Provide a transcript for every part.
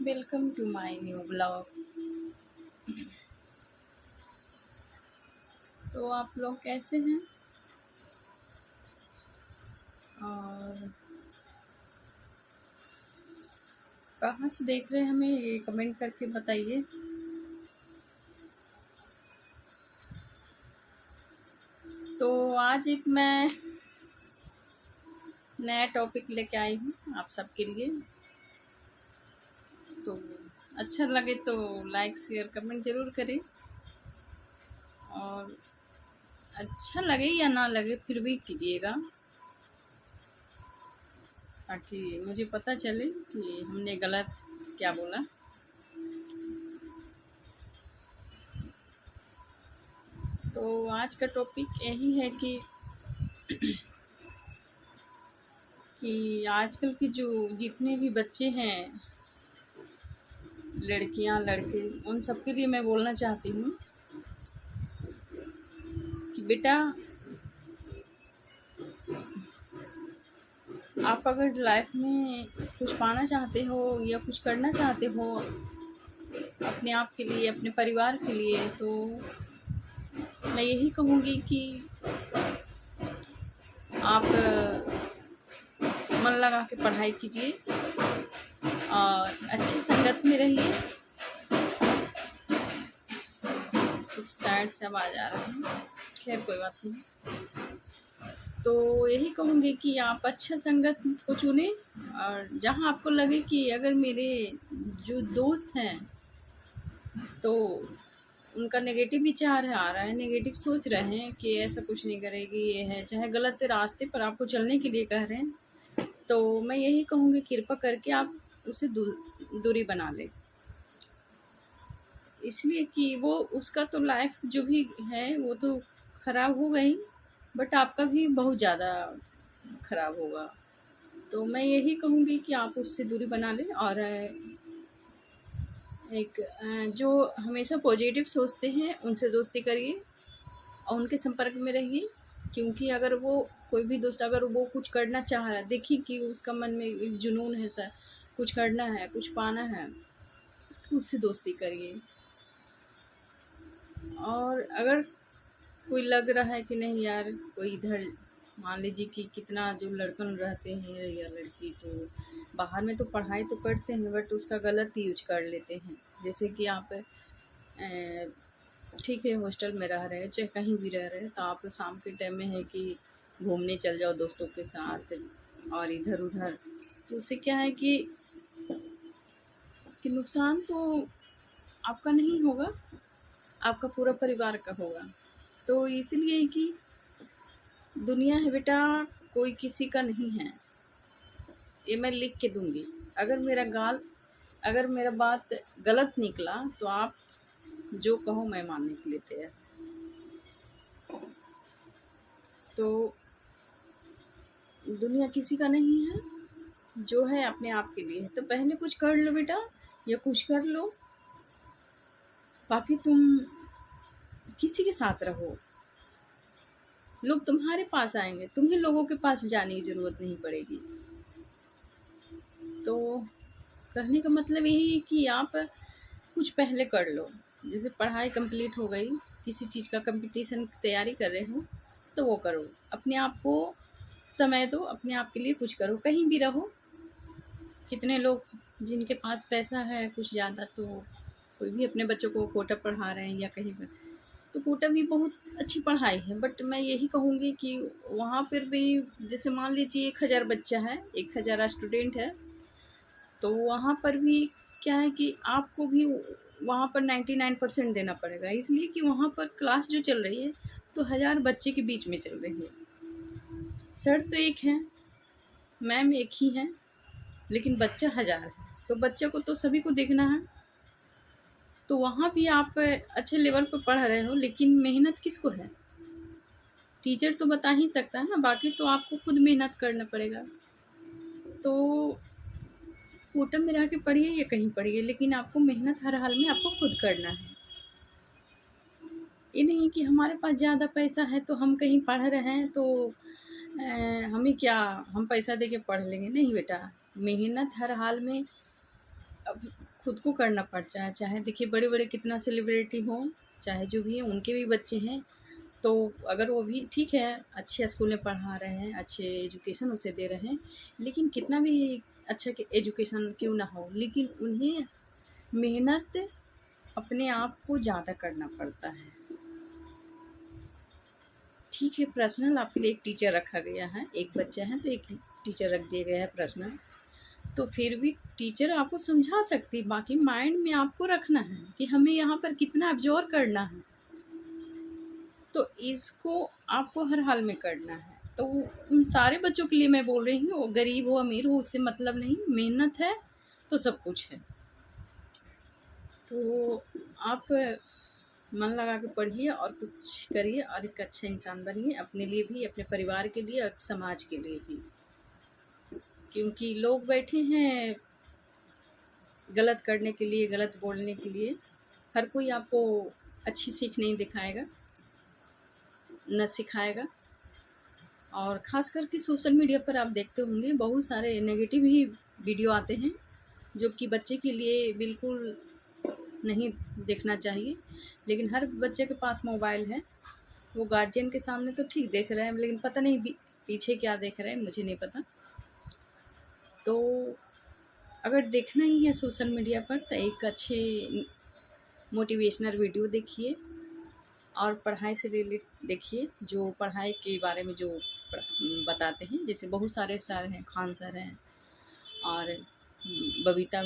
Welcome to my new blog. तो आप लोग कैसे हैं और कहाँ से देख रहे हैं हमें, ये कमेंट करके बताइए। तो आज एक मैं नया टॉपिक लेके आई हूँ आप सबके लिए। तो अच्छा लगे तो लाइक शेयर कमेंट ज़रूर करें, और अच्छा लगे या ना लगे फिर भी कीजिएगा, ताकि मुझे पता चले कि हमने गलत क्या बोला। तो आज का टॉपिक यही है कि आजकल के जो जितने भी बच्चे हैं, लड़कियां लड़के, उन सब के लिए मैं बोलना चाहती हूँ कि बेटा, आप अगर लाइफ में कुछ पाना चाहते हो या कुछ करना चाहते हो अपने आप के लिए, अपने परिवार के लिए, तो मैं यही कहूँगी कि आप मन लगा के पढ़ाई कीजिए और अच्छी संगत में रहिए। कुछ साइड से आवाज़ आ रहा है, खैर कोई बात नहीं। तो यही कहूँगी कि आप अच्छा संगत को चुनें, और जहाँ आपको लगे कि अगर मेरे जो दोस्त हैं तो उनका नेगेटिव विचार है, आ रहा है, नेगेटिव सोच रहे हैं कि ऐसा कुछ नहीं करेगी, ये है, चाहे गलत रास्ते पर आपको चलने के लिए कह रहे हैं, तो मैं यही कहूँगी कृपा करके आप उसे दूरी बना लें। इसलिए कि वो उसका तो लाइफ जो भी है वो तो ख़राब हो गई, बट आपका भी बहुत ज़्यादा ख़राब होगा। तो मैं यही कहूँगी कि आप उससे दूरी बना लें, और एक जो हमेशा पॉजिटिव सोचते हैं उनसे दोस्ती करिए और उनके संपर्क में रहिए। क्योंकि अगर वो कोई भी दोस्त अगर वो कुछ करना चाह रहा है, देखिए कि उसका मन में एक जुनून है, सर कुछ करना है, कुछ पाना है, तो उससे दोस्ती करिए। और अगर कोई लग रहा है कि नहीं यार, कोई इधर मान लीजिए कि कितना जो लड़कन रहते हैं या लड़की, जो बाहर में तो पढ़ाई तो करते हैं बट उसका गलत यूज कर लेते हैं। जैसे कि आप ठीक है हॉस्टल में रह रहे हैं, चाहे कहीं भी रह रहे हैं, तो आप शाम के टाइम में है कि घूमने चल जाओ दोस्तों के साथ और इधर उधर, तो उससे क्या है कि नुकसान तो आपका नहीं होगा, आपका पूरा परिवार का होगा। तो इसीलिए कि दुनिया है बेटा, कोई किसी का नहीं है, ये मैं लिख के दूंगी। अगर मेरा बात गलत निकला तो आप जो कहो मैं मानने के लिए तैयार। तो दुनिया किसी का नहीं है, जो है अपने आप के लिए है। तो पहले कुछ कर लो बेटा, या कुछ कर लो, बाकी तुम किसी के साथ रहो, लोग तुम्हारे पास आएंगे, तुम्हें लोगों के पास जाने की ज़रूरत नहीं पड़ेगी। तो कहने का मतलब यही है कि आप कुछ पहले कर लो। जैसे पढ़ाई कंप्लीट हो गई, किसी चीज़ का कंपटीशन की तैयारी कर रहे हो तो वो करो, अपने आप को समय दो, अपने आप के लिए कुछ करो, कहीं भी रहो। कितने लोग जिनके पास पैसा है कुछ ज़्यादा, तो कोई भी अपने बच्चों को कोटा पढ़ा रहे हैं या कहीं पर, तो कोटा भी बहुत अच्छी पढ़ाई है, बट मैं यही कहूँगी कि वहाँ पर भी जैसे मान लीजिए 1000 बच्चा है, 1000 स्टूडेंट है, तो वहाँ पर भी क्या है कि आपको भी वहाँ पर 99% देना पड़ेगा, इसलिए कि वहाँ पर क्लास जो चल रही है तो 1000 बच्चे के बीच में चल रही है। सर तो एक है, मैम एक ही है, लेकिन बच्चा 1000 है, तो बच्चे को तो सभी को देखना है। तो वहाँ भी आप अच्छे लेवल पर पढ़ रहे हो, लेकिन मेहनत किसको है? टीचर तो बता ही सकता है ना, बाकी तो आपको खुद मेहनत करना पड़ेगा। तो कोटा में रह के पढ़िए या कहीं पढ़िए, लेकिन आपको मेहनत हर हाल में आपको खुद करना है। ये नहीं कि हमारे पास ज़्यादा पैसा है तो हम कहीं पढ़ रहे हैं तो हमें क्या, हम पैसा दे के पढ़ लेंगे, नहीं बेटा, मेहनत हर हाल में। अब खुद को करना पड़ता है। चाहे देखिए बड़े बड़े कितना सेलिब्रिटी हों, चाहे जो भी हैं, उनके भी बच्चे हैं, तो अगर वो भी ठीक है अच्छे स्कूल में पढ़ा रहे हैं, अच्छे एजुकेशन उसे दे रहे हैं, लेकिन कितना भी अच्छा एजुकेशन क्यों ना हो, लेकिन उन्हें मेहनत अपने आप को ज़्यादा करना पड़ता है। ठीक है, पर्सनल आपके लिए एक टीचर रखा गया है, एक बच्चा है तो एक टीचर रख दिया गया है पर्सनल, तो फिर भी टीचर आपको समझा सकती, बाकी माइंड में आपको रखना है कि हमें यहाँ पर कितना ऑब्जर्व करना है, तो इसको आपको हर हाल में करना है। तो उन सारे बच्चों के लिए मैं बोल रही हूँ, वो गरीब हो अमीर हो उससे मतलब नहीं, मेहनत है तो सब कुछ है। तो आप मन लगा के पढ़िए और कुछ करिए और एक अच्छा इंसान बनिए, अपने लिए भी, अपने परिवार के लिए और समाज के लिए भी। क्योंकि लोग बैठे हैं गलत करने के लिए, गलत बोलने के लिए, हर कोई आपको अच्छी सीख नहीं दिखाएगा, न सिखाएगा। और ख़ास करके सोशल मीडिया पर आप देखते होंगे बहुत सारे नेगेटिव ही वीडियो आते हैं, जो कि बच्चे के लिए बिल्कुल नहीं देखना चाहिए। लेकिन हर बच्चे के पास मोबाइल है, वो गार्जियन के सामने तो ठीक देख रहे हैं, लेकिन पता नहीं पीछे क्या देख रहे हैं, मुझे नहीं पता। तो अगर देखना ही है सोशल मीडिया पर तो एक अच्छे मोटिवेशनल वीडियो देखिए और पढ़ाई से रिलेटेड देखिए, जो पढ़ाई के बारे में जो बताते हैं। जैसे बहुत सारे सर हैं, खान सर हैं और बबीता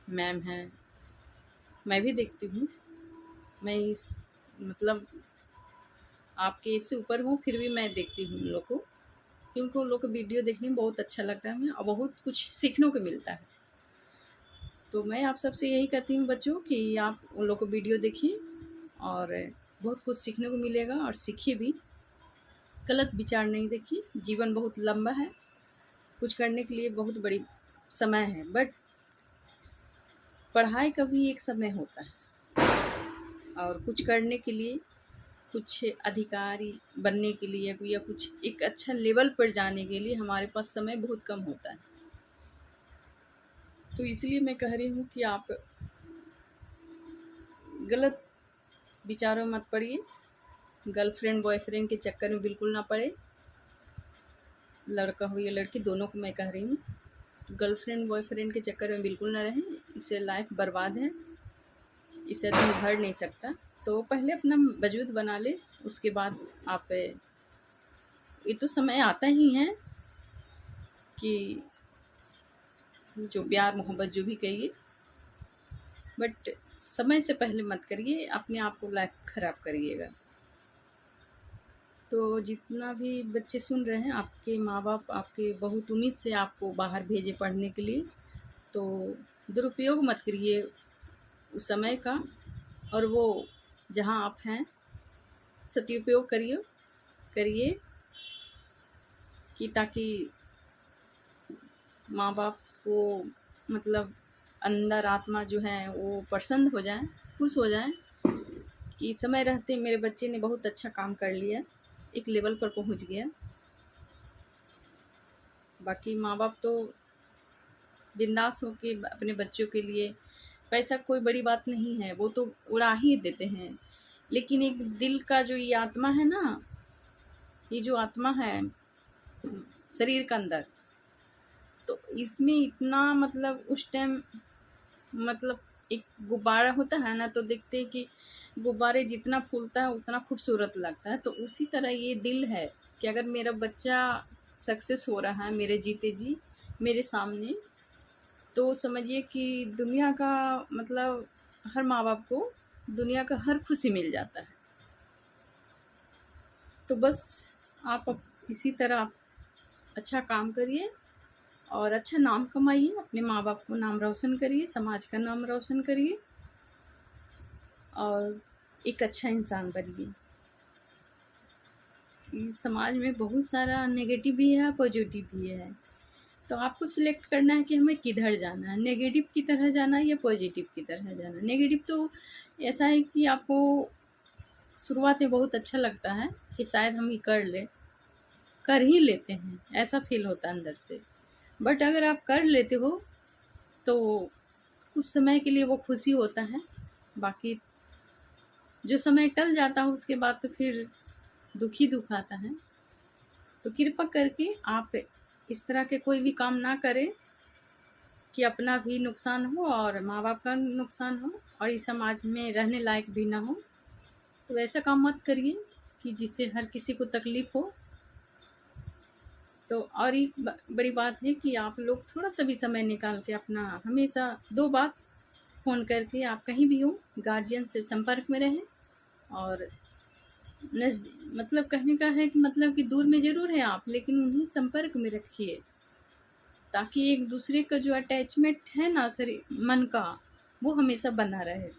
मैम हैं, मैं भी देखती हूँ। मैं इस मतलब आपके इससे ऊपर हूँ, फिर भी मैं देखती हूँ उन लोग को, क्योंकि उन लोग को वीडियो देखने में बहुत अच्छा लगता है हमें और बहुत कुछ सीखने को मिलता है। तो मैं आप सबसे यही कहती हूँ बच्चों कि आप उन लोग को वीडियो देखिए और बहुत कुछ सीखने को मिलेगा, और सीखिए भी। गलत विचार नहीं देखिए, जीवन बहुत लंबा है, कुछ करने के लिए बहुत बड़ी समय है, बट पढ़ाई का भी एक समय होता है, और कुछ करने के लिए, कुछ अधिकारी बनने के लिए या कुछ एक अच्छा लेवल पर जाने के लिए हमारे पास समय बहुत कम होता है। तो इसलिए मैं कह रही हूँ कि आप गलत विचारों मत पड़िए, गर्लफ्रेंड बॉयफ्रेंड के चक्कर में बिल्कुल ना पड़े, लड़का हो या लड़की दोनों को मैं कह रही हूँ। गर्लफ्रेंड बॉयफ्रेंड के चक्कर में बिल्कुल ना रहें, इससे लाइफ बर्बाद है, इससे आदमी भर नहीं सकता। तो पहले अपना वजूद बना ले, उसके बाद आप, ये तो समय आता ही है कि जो प्यार मोहब्बत जो भी कहिए, बट समय से पहले मत करिए, अपने आप को लाइफ ख़राब करिएगा। तो जितना भी बच्चे सुन रहे हैं, आपके माँ बाप आपके बहुत उम्मीद से आपको बाहर भेजे पढ़ने के लिए, तो दुरुपयोग मत करिए उस समय का, और वो जहाँ आप हैं सदुपयोग करिए कि ताकि माँ बाप को मतलब अंदर आत्मा जो है वो प्रसन्न हो जाए, खुश हो जाए कि समय रहते मेरे बच्चे ने बहुत अच्छा काम कर लिया, एक लेवल पर पहुंच गया। बाकी माँ बाप तो बिंदास हो के अपने बच्चों के लिए, पैसा कोई बड़ी बात नहीं है, वो तो उड़ा ही देते हैं, लेकिन एक दिल का जो ये आत्मा है ना, ये जो आत्मा है शरीर के अंदर, तो इसमें इतना मतलब उस टाइम मतलब एक गुब्बारा होता है ना, तो देखते हैं कि गुब्बारे जितना फूलता है उतना खूबसूरत लगता है। तो उसी तरह ये दिल है कि अगर मेरा बच्चा सक्सेस हो रहा है मेरे जीते जी मेरे सामने, तो समझिए कि दुनिया का मतलब हर माँ बाप को दुनिया का हर खुशी मिल जाता है। तो बस आप इसी तरह आप अच्छा काम करिए और अच्छा नाम कमाइए, अपने माँ बाप को नाम रोशन करिए, समाज का नाम रोशन करिए और एक अच्छा इंसान बनिए। इस समाज में बहुत सारा नेगेटिव भी है, पॉजिटिव भी है, तो आपको सिलेक्ट करना है कि हमें किधर जाना है, नेगेटिव की तरह जाना है या पॉजिटिव की तरह जाना है। नेगेटिव तो ऐसा है कि आपको शुरुआत में बहुत अच्छा लगता है कि शायद हम ये कर ही लेते हैं, ऐसा फील होता है अंदर से, बट अगर आप कर लेते हो तो कुछ समय के लिए वो खुशी होता है, बाकी जो समय टल जाता है उसके बाद तो फिर दुख ही दुख आता है। तो कृपा करके आप इस तरह के कोई भी काम ना करें कि अपना भी नुकसान हो और माँ बाप का नुकसान हो और इस समाज में रहने लायक भी ना हो। तो ऐसा काम मत करिए कि जिससे हर किसी को तकलीफ़ हो। तो और एक बड़ी बात है कि आप लोग थोड़ा सा भी समय निकाल के अपना हमेशा 2 बार फ़ोन करके आप कहीं भी हो गार्जियन से संपर्क में रहें। और मतलब कहने का है कि मतलब कि दूर में ज़रूर हैं आप, लेकिन उन्हें संपर्क में रखिए, ताकि एक दूसरे का जो अटैचमेंट है ना शरीर मन का, वो हमेशा बना रहे।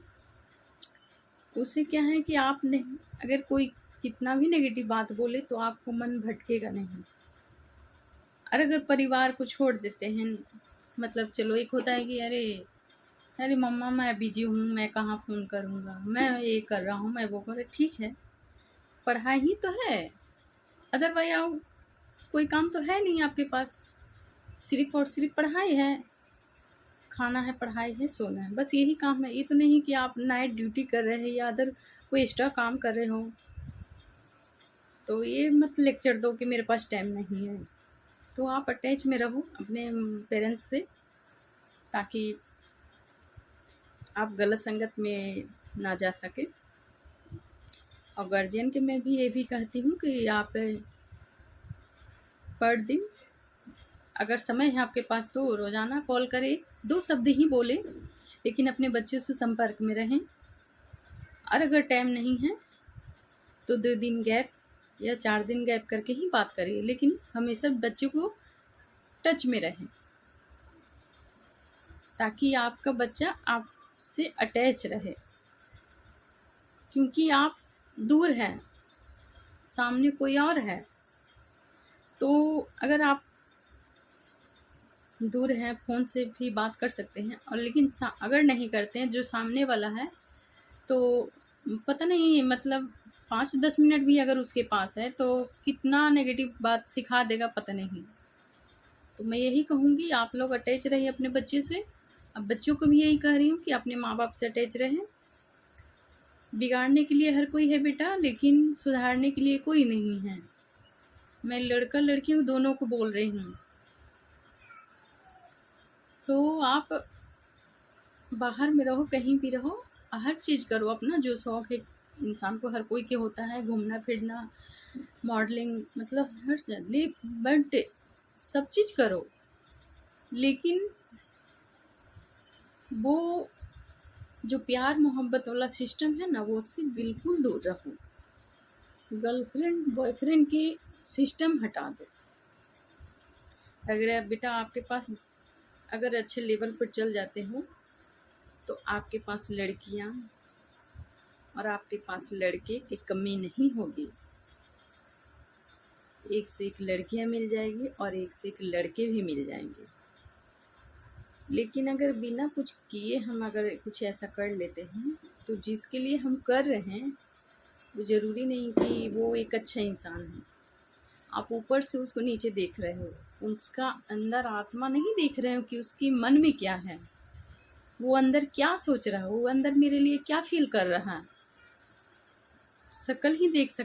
उससे क्या है कि आप नहीं, अगर कोई कितना भी नेगेटिव बात बोले तो आपको मन भटकेगा नहीं। और अगर परिवार को छोड़ देते हैं, मतलब चलो एक होता है कि अरे अरे मम्मा मैं बिजी हूँ, मैं कहाँ फ़ोन करूँगा, मैं ये कर रहा हूँ, मैं वो कर रहा, ठीक है पढ़ाई ही तो है, अदरवाइज आओ कोई काम तो है नहीं आपके पास, सिर्फ और सिर्फ पढ़ाई है, खाना है, पढ़ाई है, सोना है, बस यही काम है। ये तो नहीं कि आप नाइट ड्यूटी कर रहे हैं या अदर कोई एक्स्ट्रा काम कर रहे हो। तो ये मत लेक्चर दो कि मेरे पास टाइम नहीं है। तो आप अटैच में रहो अपने पेरेंट्स से, ताकि आप गलत संगत में ना जा सके। और गार्जियन के मैं भी ये भी कहती हूँ कि आप पर दिन अगर समय है आपके पास तो रोज़ाना कॉल करें, 2 शब्द ही बोलें, लेकिन अपने बच्चों से संपर्क में रहें। और अगर टाइम नहीं है तो 2 दिन गैप या 4 दिन गैप करके ही बात करिए, लेकिन हमेशा बच्चों को टच में रहें, ताकि आपका बच्चा आपसे अटैच रहे। क्योंकि आप दूर हैं, सामने कोई और है, तो अगर आप दूर हैं फ़ोन से भी बात कर सकते हैं, और लेकिन अगर नहीं करते हैं जो सामने वाला है, तो पता नहीं मतलब 5-10 मिनट भी अगर उसके पास है तो कितना नेगेटिव बात सिखा देगा पता नहीं। तो मैं यही कहूँगी आप लोग अटैच रहिए अपने बच्चे से। अब बच्चों को भी यही कह रही हूँ कि अपने माँ बाप से अटैच रहें। बिगाड़ने के लिए हर कोई है बेटा, लेकिन सुधारने के लिए कोई नहीं है। मैं लड़का लड़की हूँ, दोनों को बोल रही हूँ। तो आप बाहर में रहो, कहीं भी रहो, हर चीज़ करो, अपना जो शौक़ है इंसान को हर कोई के होता है, घूमना फिरना, मॉडलिंग, मतलब हर जगह बट सब चीज़ करो, लेकिन वो जो प्यार मोहब्बत वाला सिस्टम है ना, वो उससे बिल्कुल दूर रहो। गर्लफ्रेंड बॉयफ्रेंड की सिस्टम हटा दो। अगर बेटा आपके पास अगर अच्छे लेवल पर चल जाते हो तो आपके पास लड़कियां और आपके पास लड़के की कमी नहीं होगी। एक से एक लड़कियां मिल जाएगी और एक से एक लड़के भी मिल जाएंगे। लेकिन अगर बिना कुछ किए हम अगर कुछ ऐसा कर लेते हैं तो जिसके लिए हम कर रहे हैं वो ज़रूरी नहीं कि वो एक अच्छा इंसान है। आप ऊपर से उसको नीचे देख रहे हो, उसका अंदर आत्मा नहीं देख रहे हो कि उसके मन में क्या है, वो अंदर क्या सोच रहा है, वो अंदर मेरे लिए क्या फील कर रहा है। शक्ल ही देख सकते